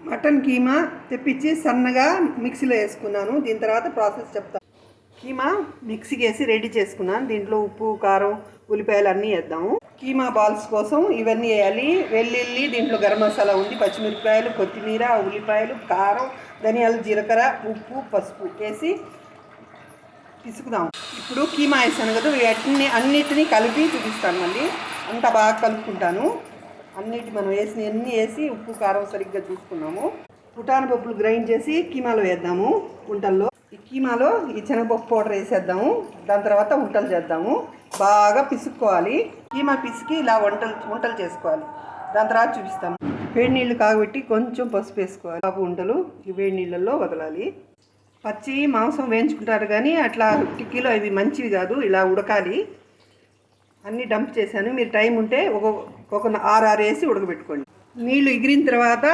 Mutton keema తెప్పించి సన్నగా మిక్సీలో వేసుకున్నాను. దీని తర్వాత ప్రాసెస్ చెప్తాను. కీమా మిక్సీకి వేసి రెడీ చేసుకున్నాను. దీంట్లో ఉప్పు, కారం, ఉల్లిపాయలు అన్నీ వేద్దాము. కీమా బాల్స్ కోసం ఇవన్నీ వేయాలి. వెల్లుల్లి, దీంట్లో గరం మసాలా ఉంది, పచ్చిమిరపకాయలు, కొత్తిమీర, ఉల్లిపాయలు, కారం, ధనియాలు, జీలకర్ర, ఉప్పు, పసుపు వేసి పిసుకుదాం. ఇప్పుడు కీమా వేసాను కదా, అన్నిటినీ కలిపి చూపిస్తాను. మళ్ళీ అంతా బాగా కలుపుకుంటాను. మనం అన్నీ వేసి ఉప్పు, కారం సరిగ్గా చూసుకున్నాము. పుటాను పప్పులు గ్రైండ్ చేసి కీమాలో వేద్దాము. ఉంటల్లో ఈ కీమాలో ఈ శనగపప్పు పౌడర్ వేసేద్దాము. దాని తర్వాత ఉంటలు చేద్దాము. బాగా పిసుక్కోవాలి. కీమా పిసికి ఇలా వంటలు చేసుకోవాలి. దాని తర్వాత చూపిస్తాను. వేడి నీళ్ళు కాగబెట్టి కొంచెం పసుపు వేసుకోవాలి. ఉంటలు ఈ వేడి నీళ్ళల్లో వదలాలి. పచ్చి మాంసం వేయించుకుంటారు కానీ అట్లా టిక్కీలో ఇవి మంచివి కాదు. ఇలా ఉడకాలి. అన్నీ డంప్ చేశాను. మీరు టైం ఉంటే ఒక 6 వేసి ఉడకబెట్టుకోండి. నీళ్ళు ఎగిరిన తర్వాత